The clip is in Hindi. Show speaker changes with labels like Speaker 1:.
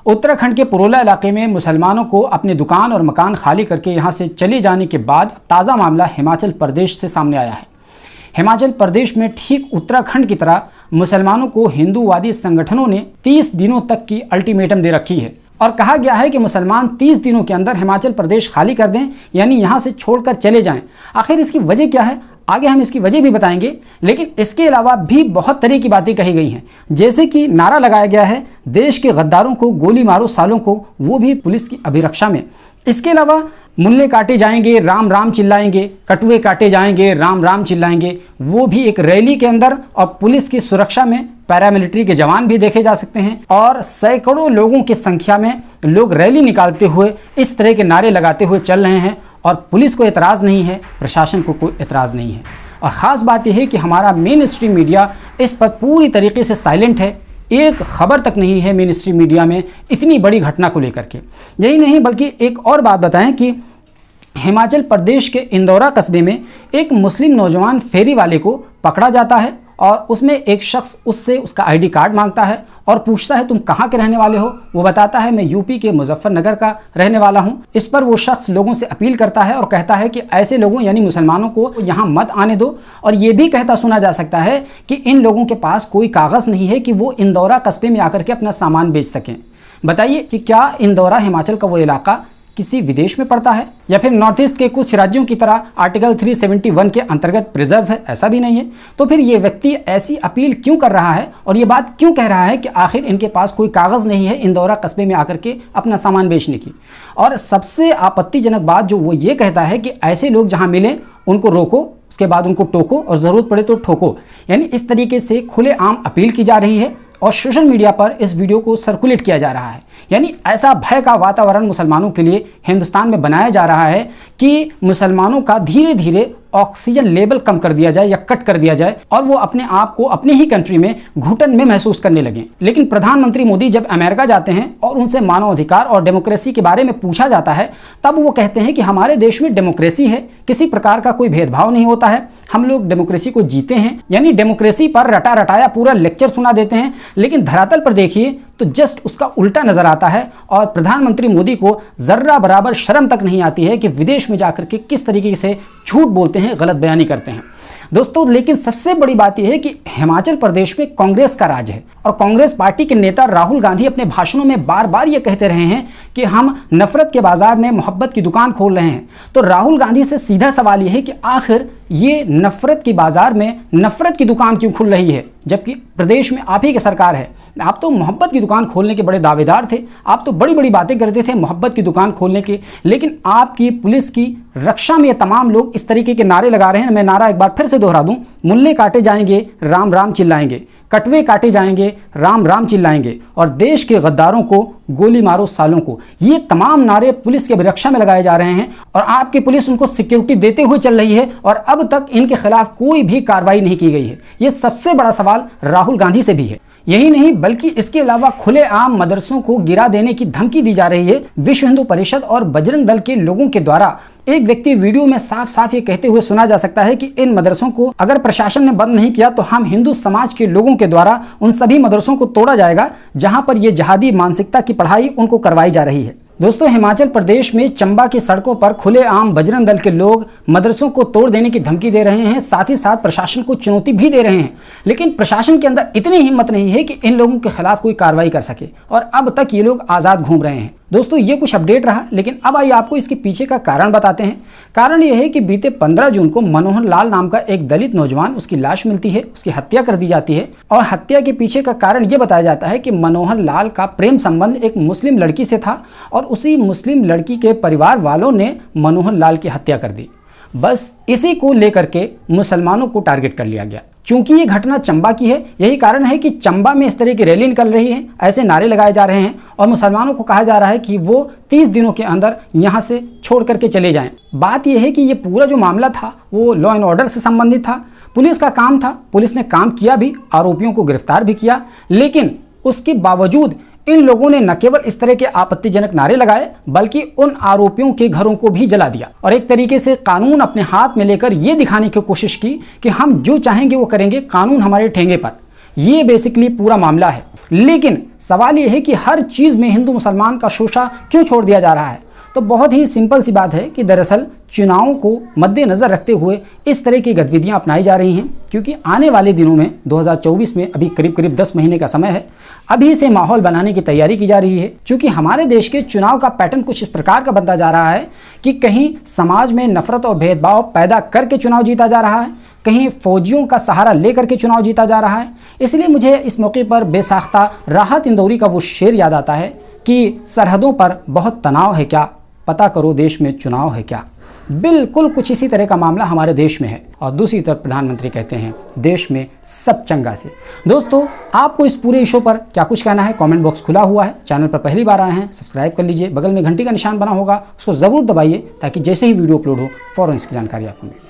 Speaker 1: उत्तराखंड के पुरोला इलाके में मुसलमानों को अपनी दुकान और मकान खाली करके यहां से चले जाने के बाद ताज़ा मामला हिमाचल प्रदेश से सामने आया है। हिमाचल प्रदेश में ठीक उत्तराखंड की तरह मुसलमानों को हिंदूवादी संगठनों ने 30 दिनों तक की अल्टीमेटम दे रखी है और कहा गया है कि मुसलमान 30 दिनों के अंदर हिमाचल प्रदेश खाली कर दें, यानी यहां से छोड़कर चले जाएं। आखिर इसकी वजह क्या है, आगे हम इसकी वजह भी बताएंगे। लेकिन इसके अलावा भी बहुत तरह की बातें कही गई हैं, जैसे कि नारा लगाया गया है देश के गद्दारों को गोली मारो सालों को, वो भी पुलिस की अभिरक्षा में। इसके अलावा मुल्ले काटे जाएंगे, राम राम चिल्लाएंगे, कटुए काटे जाएंगे, राम राम चिल्लाएंगे, वो भी एक रैली के अंदर। और पुलिस की सुरक्षा में पैरामिलिट्री के जवान भी देखे जा सकते हैं और सैकड़ों लोगों की संख्या में लोग रैली निकालते हुए इस तरह के नारे लगाते हुए चल रहे हैं और पुलिस को एतराज़ नहीं है, प्रशासन को कोई एतराज़ नहीं है। और ख़ास बात यह है कि हमारा मेन स्ट्रीम मीडिया इस पर पूरी तरीके से साइलेंट है। एक खबर तक नहीं है मेन स्ट्रीम मीडिया में इतनी बड़ी घटना को लेकर के। यही नहीं बल्कि एक और बात बताएं कि हिमाचल प्रदेश के इंदौरा कस्बे में एक मुस्लिम नौजवान फेरी वाले को पकड़ा जाता है और उसमें एक शख्स उससे उसका आईडी कार्ड मांगता है और पूछता है तुम कहाँ के रहने वाले हो। वो बताता है मैं यूपी के मुजफ्फरनगर का रहने वाला हूँ। इस पर वो शख्स लोगों से अपील करता है और कहता है कि ऐसे लोगों यानी मुसलमानों को यहाँ मत आने दो। और ये भी कहता सुना जा सकता है कि इन लोगों के पास कोई कागज़ नहीं है कि वो इंदौरा कस्बे में आकर के अपना सामान बेच सकें। बताइए कि क्या इंदौरा हिमाचल का वो इलाका किसी विदेश में पड़ता है या फिर नॉर्थ ईस्ट के कुछ राज्यों की तरह आर्टिकल 371 के अंतर्गत प्रिजर्व है? ऐसा भी नहीं है। तो फिर ये व्यक्ति ऐसी अपील क्यों कर रहा है और ये बात क्यों कह रहा है कि आखिर इनके पास कोई कागज़ नहीं है इंदौरा कस्बे में आकर के अपना सामान बेचने की? और सबसे आपत्तिजनक बात जो वो ये कहता है कि ऐसे लोग जहाँ मिले उनको रोको, उसके बाद उनको टोको और ज़रूरत पड़े तो ठोको। यानी इस तरीके से खुलेआम अपील की जा रही है और सोशल मीडिया पर इस वीडियो को सर्कुलेट किया जा रहा है। यानी ऐसा भय का वातावरण मुसलमानों के लिए हिंदुस्तान में बनाया जा रहा है कि मुसलमानों का धीरे धीरे ऑक्सीजन लेवल कम कर दिया जाए या कट कर दिया जाए और वो अपने आप को अपने ही कंट्री में घुटन में महसूस करने लगे। लेकिन प्रधानमंत्री मोदी जब अमेरिका जाते हैं और उनसे मानवाधिकार और डेमोक्रेसी के बारे में पूछा जाता है तब वो कहते हैं कि हमारे देश में डेमोक्रेसी है, किसी प्रकार का कोई भेदभाव नहीं होता है, हम लोग डेमोक्रेसी को जीते हैं। यानी डेमोक्रेसी पर रटा रटाया पूरा लेक्चर सुना देते हैं। लेकिन धरातल पर देखिए तो जस्ट उसका उल्टा नजर आता है और प्रधानमंत्री मोदी को जर्रा बराबर शर्म तक नहीं आती है कि विदेश में जाकर के किस तरीके से झूठ बोलते हैं, गलत बयानी करते हैं दोस्तों। लेकिन सबसे बड़ी बात यह है कि हिमाचल प्रदेश में कांग्रेस का राज है और कांग्रेस पार्टी के नेता राहुल गांधी अपने भाषणों में बार बार ये कहते रहे हैं कि हम नफरत के बाजार में मोहब्बत की दुकान खोल रहे हैं। तो राहुल गांधी से सीधा सवाल यह है कि आखिर ये नफरत की बाजार में नफरत की दुकान क्यों खुल रही है, जबकि प्रदेश में आप ही की सरकार है। आप तो मोहब्बत की दुकान खोलने के बड़े दावेदार थे, आप तो बड़ी बड़ी बातें करते थे मोहब्बत की दुकान खोलने के, लेकिन आपकी पुलिस की रक्षा में ये तमाम लोग इस तरीके के नारे लगा रहे हैं। मैं नारा एक बार फिर से दोहरा दूं, मुल्ले काटे जाएंगे, राम राम चिल्लाएंगे, कटवे काटे जाएंगे, राम राम चिल्लाएंगे और देश के गद्दारों को गोली मारो सालों को। ये तमाम नारे पुलिस की अभिरक्षा में लगाए जा रहे हैं और आपकी पुलिस उनको सिक्योरिटी देते हुए चल रही है और अब तक इनके खिलाफ कोई भी कार्रवाई नहीं की गई है। ये सबसे बड़ा सवाल राहुल गांधी से भी है। यही नहीं बल्कि इसके अलावा खुलेआम मदरसों को गिरा देने की धमकी दी जा रही है विश्व हिंदू परिषद और बजरंग दल के लोगों के द्वारा। एक व्यक्ति वीडियो में साफ साफ ये कहते हुए सुना जा सकता है कि इन मदरसों को अगर प्रशासन ने बंद नहीं किया तो हम हिंदू समाज के लोगों के द्वारा उन सभी मदरसों को तोड़ा जाएगा जहां पर ये जहादी मानसिकता की पढ़ाई उनको करवाई जा रही है। दोस्तों, हिमाचल प्रदेश में चंबा की सड़कों पर खुलेआम बजरंग दल के लोग मदरसों को तोड़ देने की धमकी दे रहे हैं, साथ ही साथ प्रशासन को चुनौती भी दे रहे हैं। लेकिन प्रशासन के अंदर इतनी हिम्मत नहीं है कि इन लोगों के खिलाफ कोई कार्रवाई कर सके और अब तक ये लोग आज़ाद घूम रहे हैं। दोस्तों, ये कुछ अपडेट रहा, लेकिन अब आइए आपको इसके पीछे का कारण बताते हैं। कारण यह है कि बीते 15 जून को मनोहर लाल नाम का एक दलित नौजवान, उसकी लाश मिलती है, उसकी हत्या कर दी जाती है और हत्या के पीछे का कारण यह बताया जाता है कि मनोहर लाल का प्रेम संबंध एक मुस्लिम लड़की से था और उसी मुस्लिम लड़की के परिवार वालों ने मनोहर लाल की हत्या कर दी। बस इसी को लेकर के मुसलमानों को टारगेट कर लिया गया। चूंकि ये घटना चंबा की है, यही कारण है कि चंबा में इस तरह की रैली निकल रही है, ऐसे नारे लगाए जा रहे हैं और मुसलमानों को कहा जा रहा है कि वो 30 दिनों के अंदर यहाँ से छोड़ करके चले जाएं। बात यह है कि ये पूरा जो मामला था वो लॉ एंड ऑर्डर से संबंधित था, पुलिस का काम था, पुलिस ने काम किया भी, आरोपियों को गिरफ्तार भी किया, लेकिन उसके बावजूद इन लोगों ने न केवल इस तरह के आपत्तिजनक नारे लगाए बल्कि उन आरोपियों के घरों को भी जला दिया और एक तरीके से कानून अपने हाथ में लेकर यह दिखाने की कोशिश की कि हम जो चाहेंगे वो करेंगे, कानून हमारे ठेंगे पर। ये बेसिकली पूरा मामला है। लेकिन सवाल ये है कि हर चीज़ में हिंदू मुसलमान का शोषा क्यों छोड़ दिया जा रहा है? तो बहुत ही सिंपल सी बात है कि दरअसल चुनावों को मद्देनज़र रखते हुए इस तरह की गतिविधियां अपनाई जा रही हैं, क्योंकि आने वाले दिनों में 2024 में अभी करीब करीब 10 महीने का समय है। अभी से माहौल बनाने की तैयारी की जा रही है, क्योंकि हमारे देश के चुनाव का पैटर्न कुछ इस प्रकार का बनता जा रहा है कि कहीं समाज में नफरत और भेदभाव पैदा करके चुनाव जीता जा रहा है, कहीं फौजियों का सहारा लेकर के चुनाव जीता जा रहा है। इसलिए मुझे इस मौके पर बेसाख्ता राहत इंदौरी का वो शेर याद आता है कि सरहदों पर बहुत तनाव है क्या, पता करो देश में चुनाव है क्या। बिल्कुल कुछ इसी तरह का मामला हमारे देश में है। और दूसरी तरफ प्रधानमंत्री कहते हैं देश में सब चंगा से। दोस्तों, आपको इस पूरे इशू पर क्या कुछ कहना है? कमेंट बॉक्स खुला हुआ है। चैनल पर पहली बार आए हैं सब्सक्राइब कर लीजिए, बगल में घंटी का निशान बना होगा उसको ज़रूर दबाइए, ताकि जैसे ही वीडियो अपलोड हो फ़ौरन इसकी जानकारी आपको मिले।